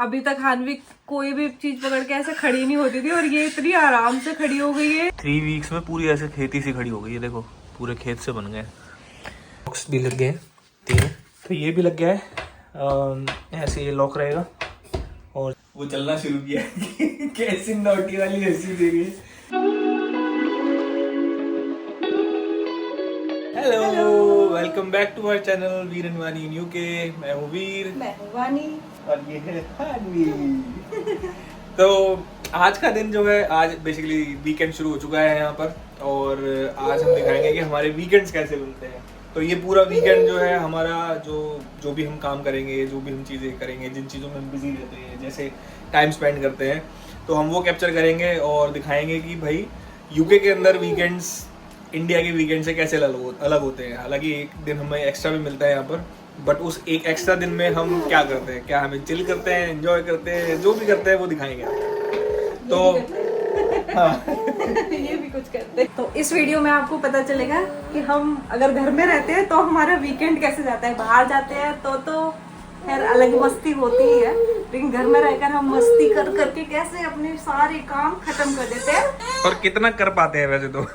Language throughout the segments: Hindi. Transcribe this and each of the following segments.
अभी तक हानवी कोई भी चीज पकड़ के ऐसे खड़ी नहीं होती थी और ये इतनी आराम से खड़ी हो गई है। 3 वीक्स में पूरी ऐसे खेती सी खड़ी हो गई है। देखो पूरे खेत से बन गए। बॉक्स भी लग गए हैं 3, तो ये भी लग गया है। ऐसे ये लॉक रहेगा और वो चलना शुरू किया कैसी नोटी वाली हंसी दे रही है। Hello, welcome back to our channel Veer and Vani in UK. मैं हूँ वीर, मैं हूँ वानी और ये है हानवी। तो आज का दिन जो है, आज बेसिकली वीकेंड शुरू हो चुका है यहाँ पर, और आज हम दिखाएंगे कि हमारे वीकेंड्स कैसे बनते हैं। तो ये पूरा वीकेंड जो है हमारा, जो भी हम काम करेंगे, जो भी हम चीज़ें करेंगे, जिन चीज़ों में हम बिजी रहते हैं, जैसे टाइम स्पेंड करते हैं, तो हम वो कैप्चर करेंगे और दिखाएंगे कि भाई यूके के अंदर वीकेंड्स इंडिया के वीकेंड से कैसे अलग होते हैं। हालांकि एक दिन हमें एक्स्ट्रा भी मिलता है यहाँ पर, बट उस एक एक्स्ट्रा दिन में हम क्या करते हैं, क्या हमें चिल करते हैं, एंजॉय करते हैं, जो भी करते हैं वो दिखाएंगे। तो हाँ ये भी कुछ करते हैं। तो इस वीडियो में आपको पता चलेगा कि हम अगर घर में रहते हैं तो हमारा वीकेंड कैसे जाता है। बाहर जाते हैं तो खैर अलग मस्ती होती ही है, लेकिन घर में रहकर हम मस्ती कर करके कैसे अपने सारे काम खत्म कर देते हैं। और कितना कर पाते हैं वैसे तो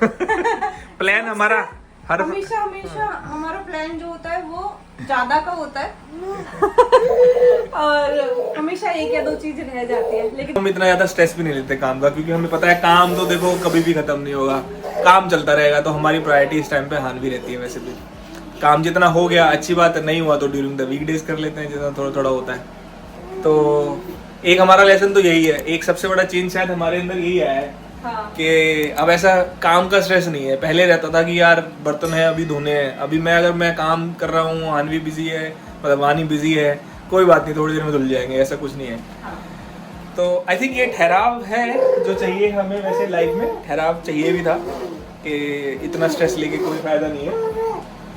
प्लान हमारा हमेशा हमारा प्लान जो होता है वो ज्यादा का होता है और हमेशा एक या दो चीजें रह जाती है। लेकिन हम इतना ज्यादा स्ट्रेस भी नहीं लेते काम का, क्योंकि हमें पता है काम तो देखो कभी भी खत्म नहीं होगा, काम चलता रहेगा। तो हमारी प्रायोरिटी इस टाइम पे हानवी रहती है। वैसे भी काम जितना हो गया अच्छी बात है, नहीं हुआ तो ड्यूरिंग द वीकडेज कर लेते हैं, जितना थोड़ा थोड़ा होता है। तो एक हमारा लेसन तो यही है, एक सबसे बड़ा चेंज शायद हमारे अंदर यही आया है कि अब ऐसा काम का स्ट्रेस नहीं है। पहले रहता था कि यार बर्तन है अभी धोने हैं, अभी अगर मैं काम कर रहा हूँ, हानवी बिजी है, मतलब वानी बिजी है, कोई बात नहीं, थोड़ी देर में धुल जाएंगे, ऐसा कुछ नहीं है। तो आई थिंक ये ठहराव है जो चाहिए हमें। वैसे लाइफ में ठहराव चाहिए भी था कि इतना स्ट्रेस लेके कोई फायदा नहीं है,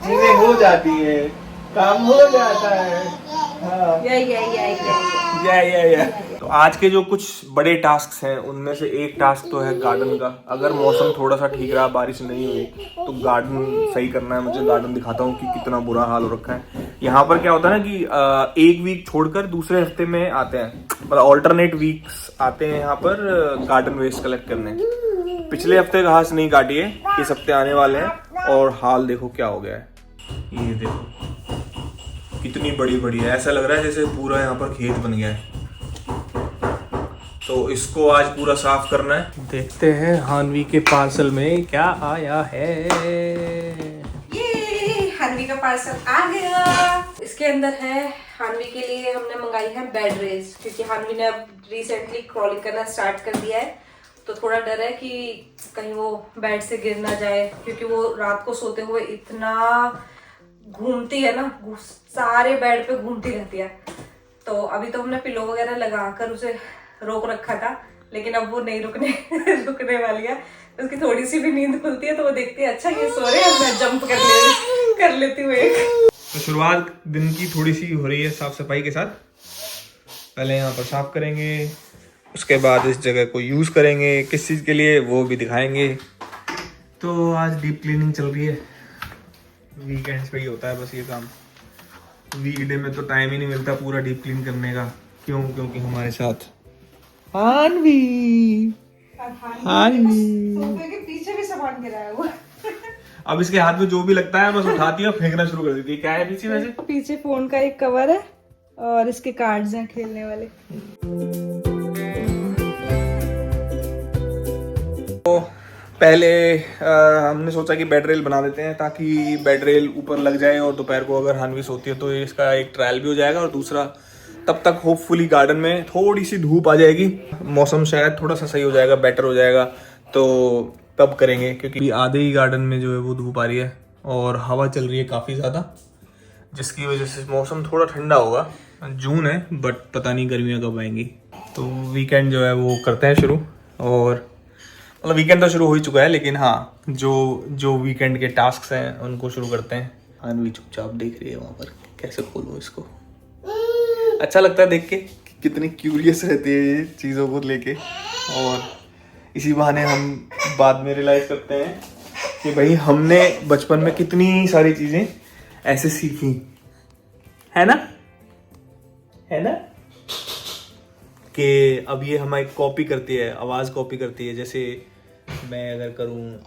चीजें हो जाती है, काम हो जाता है। हाँ। या। तो आज के जो कुछ बड़े टास्क हैं उनमें से एक टास्क तो है गार्डन का। अगर मौसम थोड़ा सा ठीक रहा, बारिश नहीं हुई, तो गार्डन सही करना है मुझे। गार्डन दिखाता हूँ कि कितना बुरा हाल हो रखा है यहाँ पर। क्या होता है ना कि एक वीक छोड़कर दूसरे हफ्ते में आते हैं, मतलब ऑल्टरनेट वीक्स आते हैं यहाँ पर गार्डन वेस्ट कलेक्ट करने। पिछले हफ्ते घास नहीं काटी है, इस हफ्ते आने वाले हैं, और हाल देखो क्या हो गया है। ये देखो कितनी बड़ी बड़ी है, ऐसा लग रहा है जैसे पूरा यहाँ पर खेत बन गया है। तो इसको आज पूरा साफ करना है। देखते हैं हानवी के पार्सल में क्या आया है। ये हानवी का पार्सल आ गया। इसके अंदर है, हानवी के लिए हमने मंगाई है बेड रेस, क्योंकि हानवी ने अब रिसेंटली क्रॉलिंग करना स्टार्ट कर दिया है। तो थोड़ा डर है कि कहीं वो बेड से गिर ना जाए, क्योंकि वो रात को सोते हुए इतना घूमती है ना, सारे बेड पे घूमती रहती है। तो अभी तो हमने पिलो वगैरह लगाकर उसे रोक रखा था, लेकिन अब वो नहीं रुकने वाली है। उसकी थोड़ी सी भी नींद खुलती है तो वो देखती है अच्छा ये सो रहे हैं, मैं जंप कर लेती हूँ एक। तो शुरुआत दिन की थोड़ी सी हो रही है साफ सफाई के साथ। पहले यहाँ पर साफ करेंगे, उसके बाद इस जगह को यूज करेंगे किस चीज के लिए वो भी दिखाएंगे। तो आज डीप क्लीनिंग चल रही है। वीकेंड्स पे ही होता है बस ये काम, वीकडे में तो टाइम ही नहीं मिलता पूरा डीप क्लीन करने का। क्यों? क्योंकि हमारे साथ हानवी सोफे के पीछे भी सामान गिरा है वो। अब इसके हाथ में जो भी लगता है बस उठाती है और फेंकना शुरू कर देती है। क्या है पीछे? वैसे पीछे फोन का एक कवर है और इसके कार्ड्स हैं खेलने वाले। तो पहले हमने सोचा कि बेड रेल बना देते हैं, ताकि बेड रेल ऊपर लग जाए और दोपहर को अगर हानवी सोती है तो इसका एक ट्रायल भी हो जाएगा, और दूसरा तब तक होपफुली गार्डन में थोड़ी सी धूप आ जाएगी, मौसम शायद थोड़ा सा सही हो जाएगा, बेटर हो जाएगा, तो तब करेंगे। क्योंकि आधे ही गार्डन में जो है वो धूप आ रही है और हवा चल रही है काफ़ी ज़्यादा, जिसकी वजह से मौसम थोड़ा ठंडा होगा। जून है बट पता नहीं गर्मियाँ कब आएंगी। तो वीकेंड जो है वो करते हैं शुरू, और मतलब वीकेंड तो शुरू हो ही चुका है, लेकिन हाँ जो वीकेंड के टास्क हैं उनको शुरू करते हैं। हानवी चुपचाप देख रही है वहाँ पर, कैसे खोलूँ इसको। अच्छा लगता है देख के कितनी क्यूरियस रहती है ये चीज़ों को लेके, और इसी बहाने हम बाद में रियलाइज करते हैं कि भाई हमने बचपन में कितनी सारी चीज़ें ऐसे सीखी, है ना? कि अब ये हमारी कॉपी करती है, आवाज़ कॉपी करती है। जैसे मैं अगर करूँ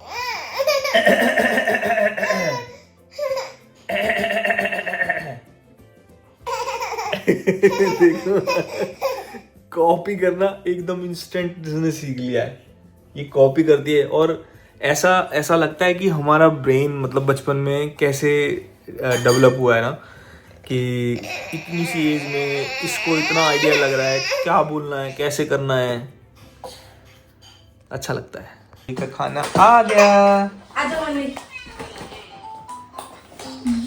देखो, कॉपी करना एकदम इंस्टेंट इसने सीख लिया है, ये कॉपी करती है। और ऐसा लगता है कि हमारा ब्रेन मतलब बचपन में कैसे डेवलप हुआ है ना, कि इतनी सी एज में इसको इतना आइडिया लग रहा है क्या बोलना है, कैसे करना है। अच्छा लगता है। का खाना आ गया। आ जाओ मम्मी।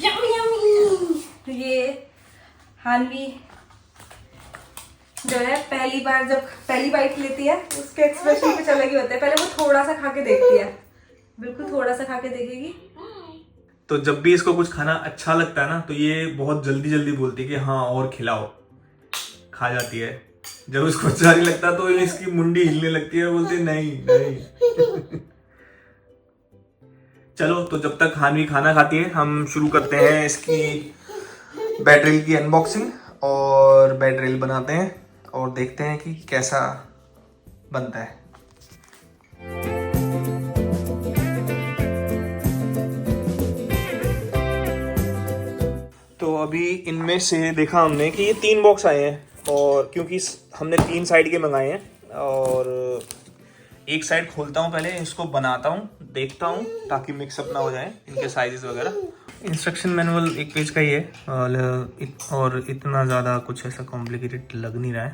Yummy yummy. ये हानवी जो है पहली बाइट लेती है, उसके एक्सप्रेशन कुछ अलग ही होते हैं। पहले वो थोड़ा सा खा के देखती है, बिल्कुल थोड़ा सा खा के देखेगी। तो जब भी इसको कुछ खाना अच्छा लगता है ना, तो ये बहुत जल्दी जल्दी बोलती है कि हाँ और खिलाओ, खा जाती है। जब इसको अच्छा नहीं लगता तो इसकी मुंडी हिलने लगती है, बोलती है नहीं नहीं। चलो, तो जब तक हानवी खाना खाती है हम शुरू करते हैं इसकी बेड ड्रिल की अनबॉक्सिंग, और बेड ड्रिल बनाते हैं और देखते हैं कि कैसा बनता है। तो अभी इनमें से देखा हमने कि ये 3 बॉक्स आए हैं, और क्योंकि हमने 3 साइड के मंगाए हैं, और एक साइड खोलता हूँ पहले, इसको बनाता हूँ, देखता हूँ ताकि मिक्सअप ना हो जाए इनके साइजेस वगैरह। इंस्ट्रक्शन मैनुअल 1 पेज का ही है, और इतना ज़्यादा कुछ ऐसा कॉम्प्लिकेटेड लग नहीं रहा है।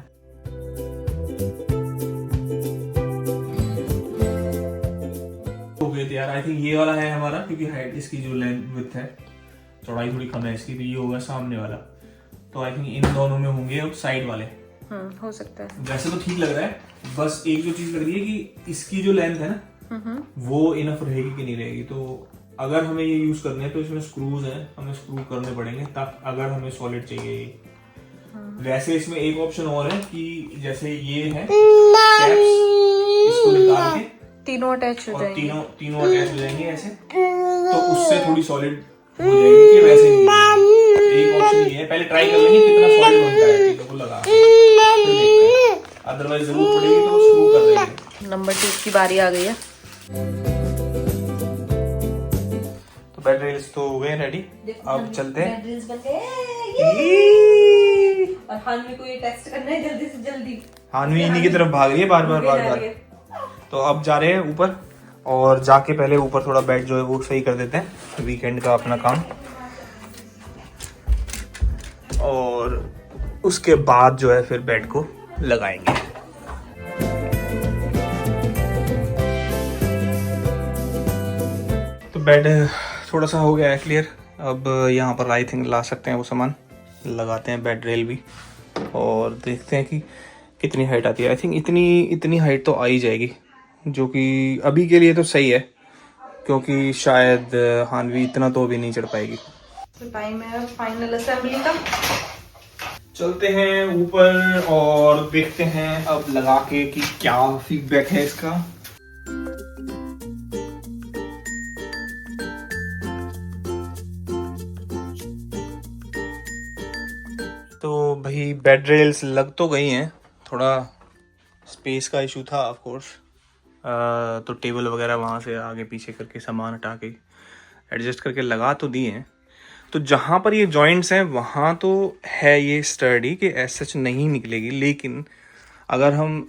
हो गए यार, आई थिंक ये वाला है हमारा, क्योंकि हाइट इसकी जो लेंथ विड्थ है, चौड़ाई थोड़ी कम है इसकी, तो ये होगा सामने वाला। तो आई थिंक इन दोनों में होंगे अब साइड वाले। हो सकता है। वैसे तो ठीक लग रहा है, बस एक जो चीज लग रही है कि इसकी जो लेंथ है ना, वो इनफ रहेगी कि नहीं रहेगी। तो अगर हमें ये यूज करने हैं तो इसमें स्क्रूज हैं, हमें स्क्रू करने पड़ेंगे ताकि अगर हमें सॉलिड चाहिए। वैसे इसमें एक ऑप्शन और है कि जैसे ये है कैप्स, इसको निकाल के तीनों अटैच हो जाएंगे, तीनों अटैच हो जाएंगे ऐसे, तो उससे थोड़ी सॉलिड हो जाएगी कि वैसे नहीं। एक ऑप्शन ये है, पहले ट्राई कर लेंगे कितना सॉलिड बनता है चीजों को लगा, अदरवाइज जरूरत पड़ेगी तो स्क्रू कर देंगे। नंबर 2 की बारी आ गई है। तो बेड रेल्स तो हो गए रेडी, अब चलते हैं। बेड रेल्स बन गए। और हानवी को ये टेस्ट करना है जल्दी से जल्दी। हानवी इन्हीं की तरफ भाग रही है बार बार। तो अब जा रहे हैं ऊपर, और जाके पहले ऊपर थोड़ा बेड जो है वो सही कर देते हैं, वीकेंड का अपना काम, और उसके बाद जो है फिर बेड को लगाएंगे। तो बेड थोड़ा सा हो गया है क्लियर। अब यहाँ पर आई थिंक ला सकते हैं वो सामान, लगाते हैं बेड रेल भी, और देखते हैं कि कितनी हाइट आती है। आई थिंक इतनी हाइट तो आ ही जाएगी, जो कि अभी के लिए तो सही है, क्योंकि शायद हानवी इतना तो अभी नहीं चढ़ पाएगी। तो टाइम है फाइनल असेंबली का। चलते हैं ऊपर और देखते हैं अब लगा के कि क्या फीडबैक है इसका। तो भाई बेड रेल्स लग तो गई हैं, थोड़ा स्पेस का इशू था ऑफ कोर्स, तो टेबल वगैरह वहाँ से आगे पीछे करके सामान हटा के एडजस्ट करके लगा तो दिए हैं। तो जहाँ पर ये जॉइंट्स हैं वहाँ तो है ये स्टर्डी कि ऐसा सच नहीं निकलेगी, लेकिन अगर हम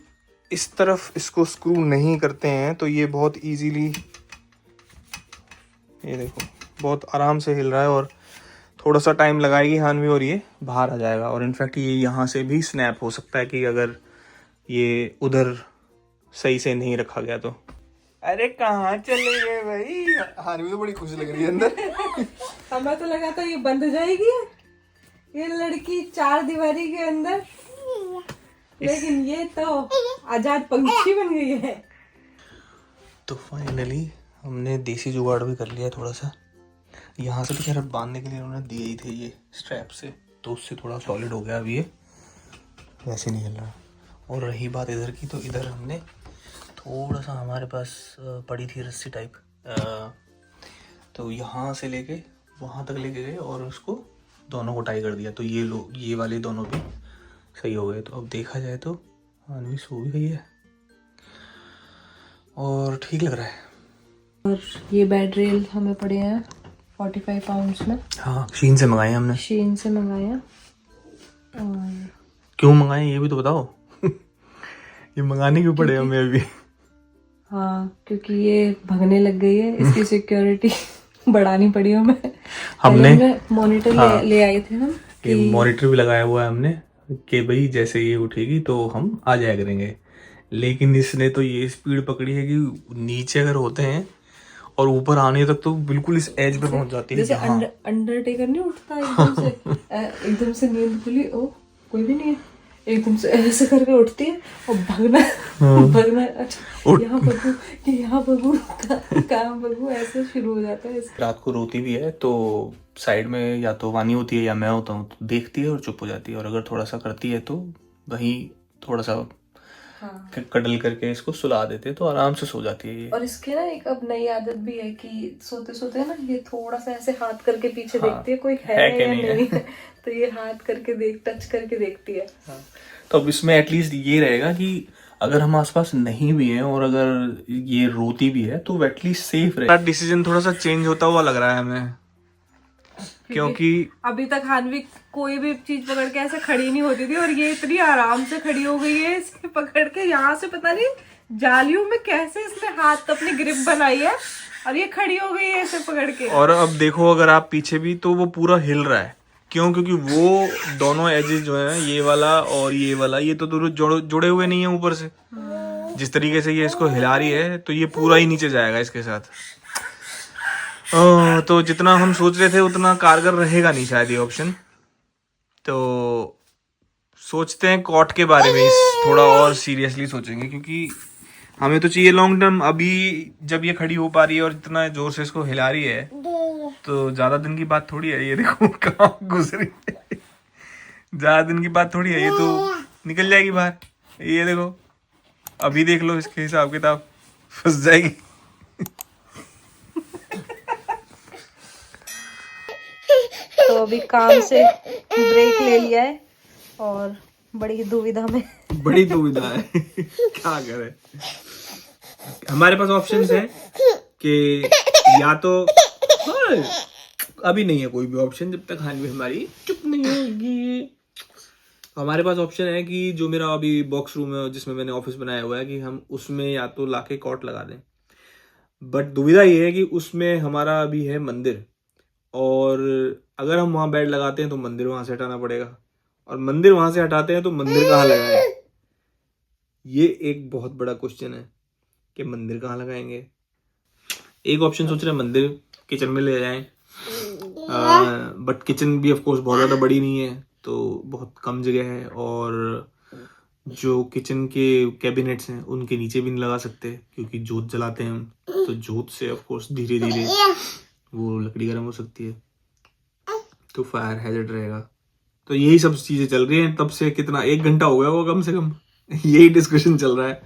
इस तरफ इसको स्क्रू नहीं करते हैं तो ये बहुत इजीली, ये देखो बहुत आराम से हिल रहा है, और थोड़ा सा टाइम लगाएगी हानवी और ये बाहर आ जाएगा। और इनफैक्ट ये यहाँ से भी स्नैप हो सकता है कि अगर ये उधर सही से नहीं रखा गया तो। अरे कहाँ चले गए भाई, हानवी तो बड़ी खुश लग रही है अंदर। हमें तो लगा था ये बंद हो जाएगी ये लड़की 4 दीवारी के अंदर, लेकिन ये तो आजाद पंछी बन गई है। तो फाइनली हमने देसी जुगाड़ भी कर लिया थोड़ा सा। यहाँ से तो खैर बांधने के लिए उन्होंने दिए ही थे ये स्ट्रैप से, तो उससे थोड़ा सॉलिड हो गया। अभी ये वैसे नहीं हिल रहा। और रही बात इधर की, तो इधर हमने थोड़ा सा, हमारे पास पड़ी थी रस्सी टाइप, तो यहाँ से लेके वहाँ तक लेके गए और उसको दोनों को टाई कर दिया, तो ये वाले दोनों भी सही हो गए। तो अब देखा जाए तो हानवी सो भी गई है और ठीक लग रहा है। और ये बेड रेल हमें पड़े हैं 45 पाउंड्स में। हाँ, शीन से मंगाए हमने। शीन से मंगाए हैं। और क्यों मंगाए ये भी तो बताओ। ये मंगाने क्यों पड़े हमें अभी? हाँ, क्योंकि ये भागने लग गई है, इसकी सिक्योरिटी बढ़ानी पड़ी हमें। हमने मॉनिटर ले आए थे हम। ये मॉनिटर भी लगाया हुआ है हमने कि भाई जैसे ये उठेगी तो हम आ जाया करेंगे, लेकिन इसने तो ये स्पीड पकड़ी है कि नीचे अगर होते हैं और ऊपर आने तक तो बिल्कुल इस एज पे पहुंच जाती है। जैसे अंडरटेकर नहीं उठता एकदम से नींद खुली, ओ कोई भी नहीं है, एकदम से ऐसे करके उठती है और भागना अच्छा यहाँ भगू कहाँ भगू, ऐसे शुरू हो जाता है। रात को रोती भी है तो साइड में या तो वानी होती है या मैं होता हूँ, तो देखती है और चुप हो जाती है, और अगर थोड़ा सा करती है तो वहीं थोड़ा सा कडल करके इसको सुला देते हैं तो आराम से सो जाती है ये। और इसके ना एक अब नई आदत भी है कि सोते सोते ना ये थोड़ा सा ऐसे हाथ करके पीछे देखती है कोई है या नहीं है, तो ये हाथ करके टच करके देखती है। तो अब इसमें एटलीस्ट ये रहेगा कि अगर हम आसपास नहीं भी हैं और अगर ये रोती भी है तो एटलीस्ट सेफ रहेगा। डिसीजन थोड़ा सा चेंज होता हुआ लग रहा है हमें, क्योंकि अभी तक हानवी कोई भी चीज पकड़ के ऐसे खड़ी नहीं होती थी और ये इतनी आराम से खड़ी हो गई है इसे पकड़ के। यहाँ से पता नहीं जालियों में कैसे इसने हाथ अपनी ग्रिप बनाई है और ये खड़ी हो गई है इसे पकड़ के। और अब देखो अगर आप पीछे भी तो वो पूरा हिल रहा है, क्यों? क्योंकि वो दोनों एजेस जो है ये वाला और ये वाला, ये तो दोनों जुड़े हुए नहीं है ऊपर से। जिस तरीके से ये इसको हिला रही है तो ये पूरा ही नीचे जाएगा इसके साथ। तो जितना हम सोच रहे थे उतना कारगर रहेगा नहीं शायद ये ऑप्शन। तो सोचते हैं कॉट के बारे में थोड़ा और सीरियसली सोचेंगे, क्योंकि हमें तो चाहिए लॉन्ग टर्म। अभी जब ये खड़ी हो पा रही है और इतना जोर से इसको हिला रही है तो ज्यादा दिन की बात थोड़ी है। ये देखो कहाँ घुस रही है, ज्यादा दिन की बात थोड़ी है, ये तो निकल जाएगी बाहर। ये देखो अभी देख लो इसके हिसाब किताब, फंस जाएगी। तो अभी काम से ब्रेक ले लिया है और बड़ी दुविधा में है। क्या करें? हमारे पास ऑप्शंस है कि या तो अभी नहीं है कोई भी ऑप्शन जब तक हानवी हमारी चुप नहीं होगी। हमारे पास ऑप्शन है कि जो मेरा अभी बॉक्स रूम है जिसमें मैंने ऑफिस बनाया हुआ है कि हम उसमें या तो लाके कॉट लगा दें, बट दुविधा ये है कि उसमें हमारा अभी है मंदिर, और अगर हम वहां बेड लगाते हैं तो मंदिर वहां से हटाना पड़ेगा, और मंदिर वहां से हटाते हैं तो मंदिर कहाँ लगाएं? ये एक बहुत बड़ा क्वेश्चन है कि मंदिर कहाँ लगाएंगे। एक ऑप्शन सोच रहे हैं मंदिर किचन में ले जाएं, बट किचन भी ऑफ कोर्स बहुत ज्यादा बड़ी नहीं है, तो बहुत कम जगह है, और जो किचन के कैबिनेट्स हैं उनके नीचे भी नहीं लगा सकते क्योंकि जोत जलाते हैं हम, तो जोत से ऑफ कोर्स धीरे धीरे वो लकड़ी गर्म हो सकती है, तो फायर हैजर्ड रहेगा। तो यही सब चीजें चल रही हैं तब से, कितना 1 घंटा हो गया वो कम से कम यही डिस्कशन चल रहा है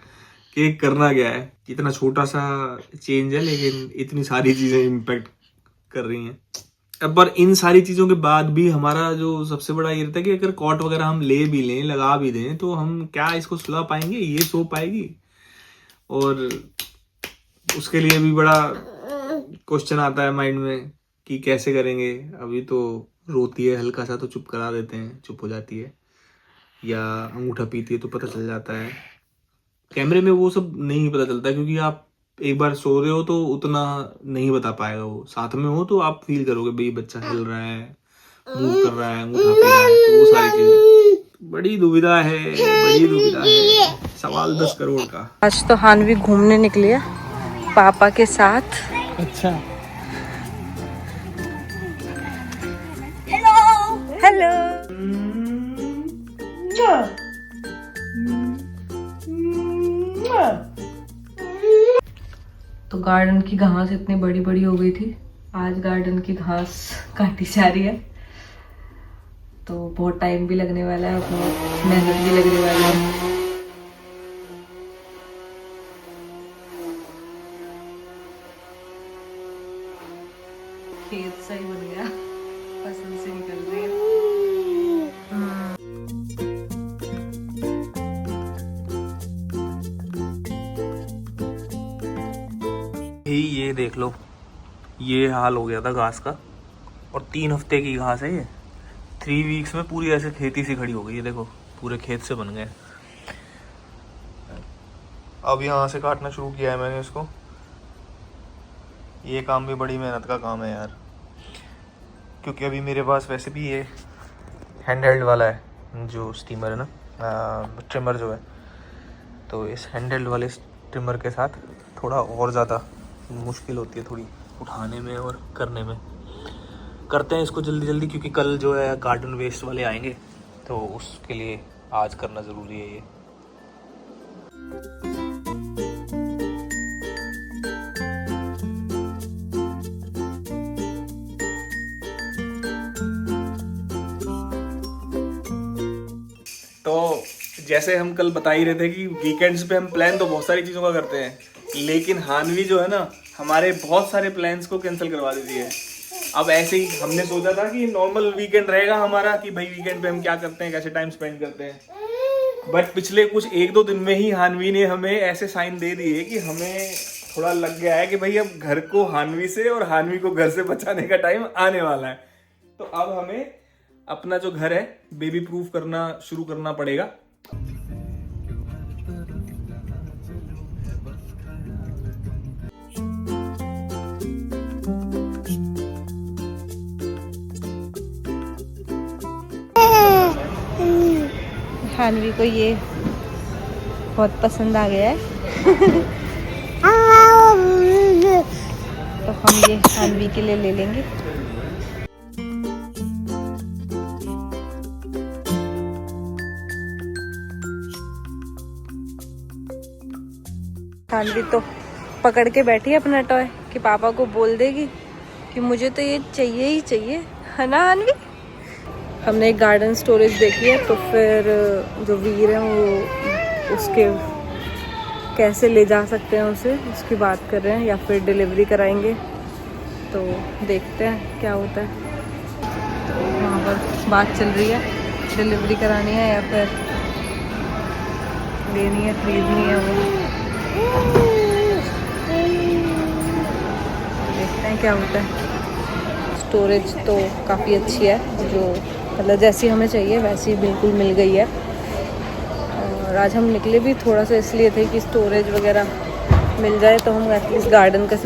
कि करना क्या है। इतना छोटा सा चेंज है लेकिन इतनी सारी चीजें इम्पेक्ट कर रही हैं। अब पर इन सारी चीजों के बाद भी हमारा जो सबसे बड़ा ये रहता है कि अगर कॉट वगैरह हम ले भी लें, लगा भी दें, तो हम क्या इसको सुला पाएंगे? ये सो पाएगी? और उसके लिए भी बड़ा क्वेश्चन आता है माइंड में कि कैसे करेंगे। अभी तो रोती है हल्का सा तो चुप करा देते हैं, चुप हो जाती है, या अंगूठा पीती है तो पता चल जाता है। कैमरे में वो सब नहीं पता चलता क्योंकि आप एक बार सो रहे हो तो उतना नहीं बता पाएगा, वो साथ में हो तो आप फील करोगे भाई बच्चा हिल रहा है, मूव कर रहा है, अंगूठा पी रहा है, तो वो सारी चीजें। बड़ी दुविधा है, सवाल 10 करोड़ का। आज तो हानवी घूमने निकली है पापा के साथ। अच्छा, हेलो। तो गार्डन की घास इतनी बड़ी बड़ी हो गई थी, आज गार्डन की घास काटी जा रही है, तो बहुत टाइम भी लगने वाला है, बहुत मेहनत भी लगने वाली है। खेत सही बन गया, फसल से निकल रही है। ये देख लो, ये हाल हो गया था घास का, और 3 हफ्ते की घास है ये। 3 वीक्स में पूरी ऐसे खेती सी खड़ी हो गई है, देखो पूरे खेत से बन गए। अब यहाँ से काटना शुरू किया है मैंने इसको। ये काम भी बड़ी मेहनत का काम है यार, क्योंकि अभी मेरे पास वैसे भी ये हैंड हेल्ड वाला है जो स्टीमर है ना, ट्रिमर जो है, तो इस हैंड हेल्ड वाले ट्रिमर के साथ थोड़ा और ज़्यादा मुश्किल होती है थोड़ी उठाने में और करने में। करते हैं इसको जल्दी जल्दी, क्योंकि कल जो है गार्डन वेस्ट वाले आएंगे, तो उसके लिए आज करना ज़रूरी है ये। तो जैसे हम कल बता ही रहे थे कि वीकेंड्स पे हम प्लान तो बहुत सारी चीज़ों का करते हैं, लेकिन हानवी जो है ना हमारे बहुत सारे प्लान्स को कैंसिल करवा देती है। अब ऐसे ही हमने सोचा था कि नॉर्मल वीकेंड रहेगा हमारा, कि भाई वीकेंड पे हम क्या करते हैं, कैसे टाइम स्पेंड करते हैं, बट पिछले कुछ 1-2 दिन में ही हानवी ने हमें ऐसे साइन दे दिए कि हमें थोड़ा लग गया है कि भाई अब घर को हानवी से और हानवी को घर से बचाने का टाइम आने वाला है। तो अब हमें अपना जो घर है बेबी प्रूफ करना शुरू करना पड़ेगा। हानवी को ये बहुत पसंद आ गया है तो हम ये हानवी के लिए ले लेंगे। हानवी तो पकड़ के बैठी है अपना टॉय कि पापा को बोल देगी कि मुझे तो ये चाहिए ही चाहिए, है ना हानवी। हमने एक गार्डन स्टोरेज देखी है, तो फिर जो वीर है वो उसके कैसे ले जा सकते हैं उसे, उसकी बात कर रहे हैं, या फिर डिलीवरी कराएंगे, तो देखते हैं क्या होता है। तो वहाँ पर बात चल रही है, डिलीवरी करानी है या फिर लेनी है, खरीदनी है, वो देखते हैं क्या होता है। स्टोरेज तो काफ़ी अच्छी है, जो मतलब जैसी हमें चाहिए वैसी बिल्कुल मिल गई है। और आज हम निकले भी थोड़ा सा इसलिए थे कि स्टोरेज वगैरह मिल जाए, तो हम एटलीस्ट गार्डन का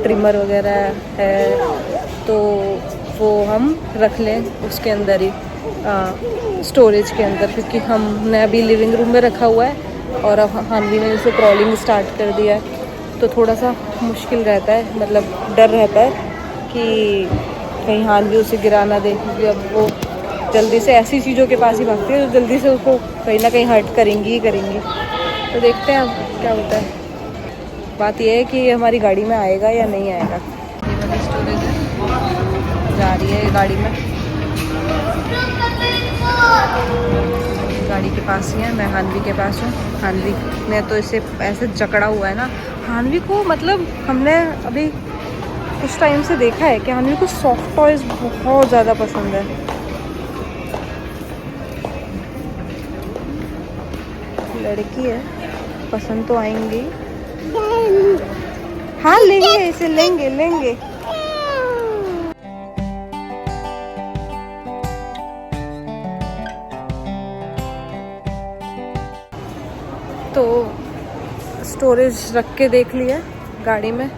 ट्रिमर वगैरह है तो वो हम रख लें उसके अंदर ही, स्टोरेज के अंदर, क्योंकि हमने अभी लिविंग रूम में रखा हुआ है और अब हानवी ने जैसे क्रॉलिंग स्टार्ट कर दिया है, तो थोड़ा सा मुश्किल रहता है, मतलब डर रहता है कि कहीं हानवी उसे गिरा ना दे, क्योंकि अब वो जल्दी से ऐसी चीज़ों के पास ही भागती है जो जल्दी से उसको कहीं ना कहीं हर्ट करेंगी ही करेंगी। तो देखते हैं अब क्या होता है। बात यह है कि ये हमारी गाड़ी में आएगा या नहीं आएगा। ये वाली स्टोरेज है, जा रही है ये गाड़ी में, गाड़ी के पास ही है, मैं हानवी के पास हूँ। हानवी ने तो इसे ऐसे जकड़ा हुआ है ना, हानवी को मतलब हमने अभी कुछ टाइम से देखा है कि हानवी को सॉफ्ट टॉयज बहुत ज़्यादा पसंद है। लड़की है, पसंद तो आएंगी। हाँ लेंगे, इसे लेंगे लेंगे। तो स्टोरेज रख के देख लिया गाड़ी में,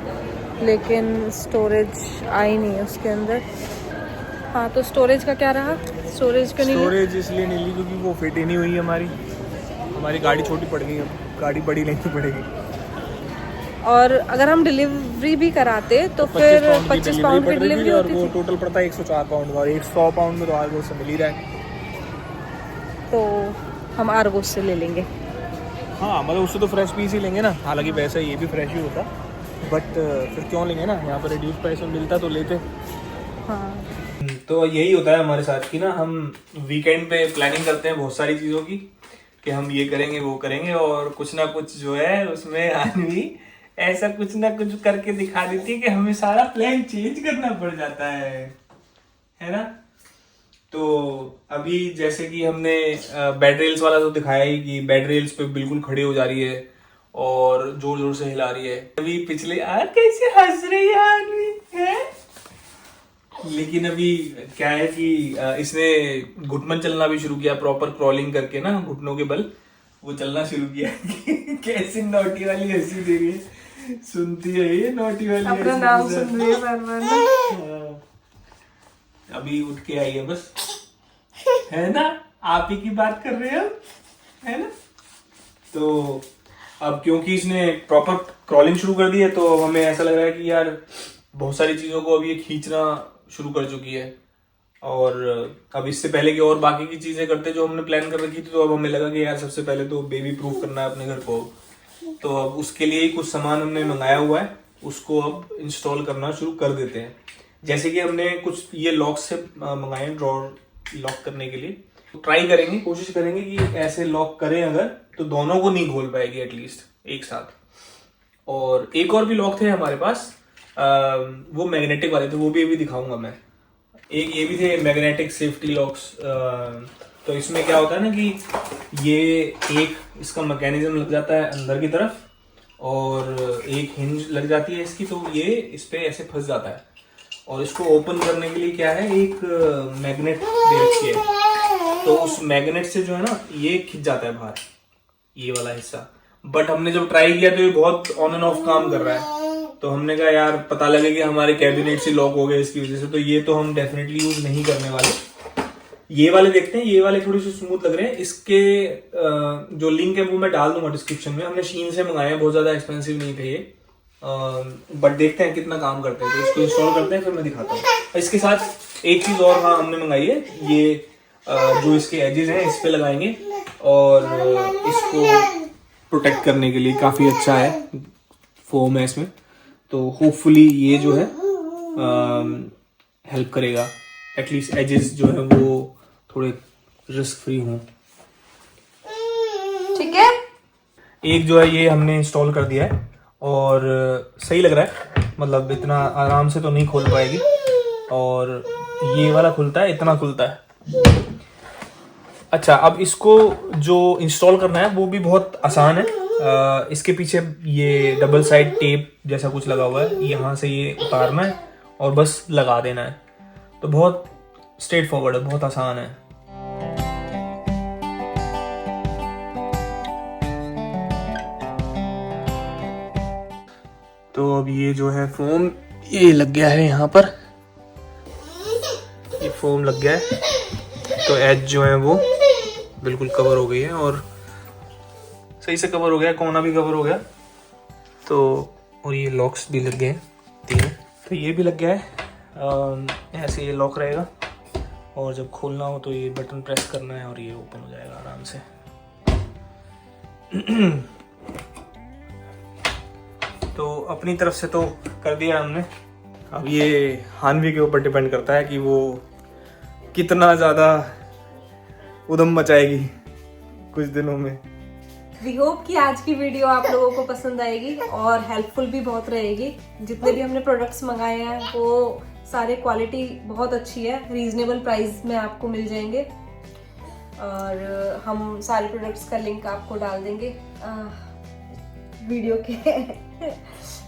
लेकिन स्टोरेज आई नहीं है उसके अंदर। हाँ तो स्टोरेज का क्या रहा? स्टोरेज का नहीं, स्टोरेज इसलिए नहीं ली क्योंकि वो फिट ही नहीं हुई हमारी गाड़ी छोटी पड़ गई, अब गाड़ी बड़ी लेनी पड़ेगी। और अगर हम डिलीवरी भी कराते तो फिर 25 पाउंड की डिलीवरी और होती वो थी। टोटल पड़ता है 104 पाउंड का, और 100 पाउंड में तो आर्गो से मिल ही रहा है। तो हम आर्गो से ले लेंगे। हाँ मतलब उससे तो फ्रेश पीस ही लेंगे ना, हालांकि वैसे ये भी फ्रेश ही होता, बट फिर क्यों लेंगे ना, यहाँ पर रिड्यूस प्राइस में मिलता तो लेते। हाँ तो यही होता है हमारे साथ कि ना हम वीकेंड पे प्लानिंग करते हैं बहुत सारी चीज़ों की, कि हम ये करेंगे वो करेंगे, और कुछ ना कुछ जो है उसमें हानवी ऐसा कुछ ना कुछ करके दिखा देती है कि हमें सारा प्लान चेंज करना पड़ जाता है ना। तो अभी जैसे कि हमने बेड रेल्स वाला तो दिखाया ही कि बेड रेल्स पे बिल्कुल खड़े हो जा रही है, और जोर जोर से हिला रही है। अभी पिछले यार कैसे हंस रही है आदमी है। लेकिन अभी क्या है कि इसने घुटमन चलना भी शुरू किया, प्रॉपर क्रॉलिंग करके ना घुटनों के बल वो चलना शुरू किया। कैसी नोटी वाली हंसी दे रही है, सुनती है ये नोटी वाली अपना नाम सुन रही है बार-बार। अभी उठ के आई है बस, है ना, आप ही की बात कर रहे हैं है ना। तो अब क्योंकि इसने प्रॉपर क्रॉलिंग शुरू कर दी है तो हमें ऐसा लग रहा है कि यार बहुत सारी चीजों को अब ये खींचना शुरू कर चुकी है। और अब इससे पहले कि और बाकी की चीजें करते जो हमने प्लान कर रखी थी, तो अब हमें लगा कि यार सबसे पहले तो बेबी प्रूफ करना है अपने घर को। तो अब उसके लिए ही कुछ सामान हमने मंगाया हुआ है, उसको अब इंस्टॉल करना शुरू कर देते हैं। जैसे कि हमने कुछ ये लॉक से मंगाए हैं, ड्रॉर लॉक करने के लिए। ट्राई करेंगे, कोशिश करेंगे कि ऐसे लॉक करें अगर तो दोनों को नहीं खोल पाएगी एटलीस्ट एक साथ। और एक और भी लॉक थे हमारे पास, वो मैग्नेटिक वाले थे, वो भी अभी दिखाऊंगा मैं। एक ये भी थे मैग्नेटिक सेफ्टी लॉक्स। तो इसमें क्या होता है ना कि ये एक इसका मैकेनिज्म लग जाता है अंदर की तरफ और एक हिंज लग जाती है इसकी, तो ये इस पे ऐसे फंस जाता है। और इसको ओपन करने के लिए क्या है, एक मैग्नेट दे रखी है। तो उस मैग्नेट से जो है ना ये खिंच जाता है बाहर, ये वाला हिस्सा। बट हमने जब ट्राई किया तो ये बहुत ऑन एंड ऑफ काम कर रहा है। तो हमने कहा यार पता लगे कि हमारे कैबिनेट से लॉक हो गए इसकी वजह से, तो ये तो हम डेफिनेटली यूज नहीं करने वाले। ये वाले देखते हैं, ये वाले थोड़ी सी स्मूथ लग रहे हैं। इसके जो लिंक है वो मैं डाल दूंगा डिस्क्रिप्शन में। हमने शीन से मंगाए हैं, बहुत ज्यादा एक्सपेंसिव नहीं थे ये, बट देखते हैं कितना काम करते हैं। तो इसको इंस्टॉल करते हैं फिर मैं दिखाता हूँ। इसके साथ एक चीज और हाँ हमने मंगाई है, ये जो इसके एजेस हैं इस पे लगाएंगे और इसको प्रोटेक्ट करने के लिए काफी अच्छा है, फोम है इसमें। तो होपफुली ये जो है हेल्प करेगा, एटलीस्ट एजेस जो है वो थोड़े रिस्क फ्री हों। ठीक है, एक जो है ये हमने इंस्टॉल कर दिया है और सही लग रहा है, मतलब इतना आराम से तो नहीं खोल पाएगी। और ये वाला खुलता है, इतना खुलता है। अच्छा, अब इसको जो इंस्टॉल करना है वो भी बहुत आसान है। इसके पीछे ये डबल साइड टेप जैसा कुछ लगा हुआ है, यहाँ से ये उतारना है और बस लगा देना है। तो बहुत स्ट्रेट फॉरवर्ड है, बहुत आसान है। तो अब ये जो है फोम ये लग गया है, यहाँ पर ये फोम लग गया है। तो एज जो है वो बिल्कुल कवर हो गई है और सही से कवर हो गया, कोना भी कवर हो गया। तो और ये लॉक्स भी लग गए तीन, तो ये भी लग गया है। ऐसे ये लॉक रहेगा और जब खोलना हो तो ये बटन प्रेस करना है और ये ओपन हो जाएगा आराम से। तो अपनी तरफ से तो कर दिया हमने। अब ये हानवी के ऊपर डिपेंड करता है कि वो कितना ज़्यादा उधम मचाएगी कुछ दिनों में। वी होप कि आज की वीडियो आप लोगों को पसंद आएगी और हेल्पफुल भी बहुत रहेगी। जितने भी हमने प्रोडक्ट्स मंगाए हैं वो सारे क्वालिटी बहुत अच्छी है, रीजनेबल प्राइस में आपको मिल जाएंगे। और हम सारे प्रोडक्ट्स का लिंक आपको डाल देंगे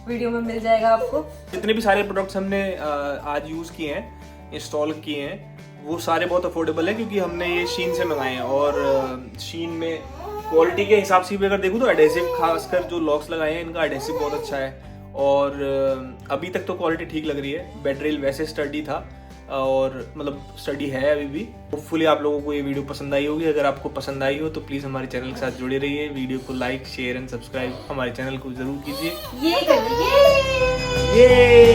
वीडियो में मिल जाएगा आपको। जितने भी सारे प्रोडक्ट्स हमने आज यूज़ किए हैं, इंस्टॉल किए हैं, वो सारे बहुत अफोर्डेबल है क्योंकि हमने ये शीन से मंगाए हैं। और शीन में क्वालिटी के हिसाब से भी अगर देखूँ तो एडेसिव, खासकर जो लॉक्स लगाए हैं इनका एडेसिव बहुत अच्छा है। और अभी तक तो क्वालिटी ठीक लग रही है। बेड रेल वैसे स्टडी था और मतलब स्टडी है अभी भी। होपफुली आप लोगों को ये वीडियो पसंद आई होगी। अगर आपको पसंद आई हो तो प्लीज़ हमारे चैनल के साथ जुड़े रहिए। वीडियो को लाइक, शेयर एंड सब्सक्राइब हमारे चैनल को जरूर कीजिए। ये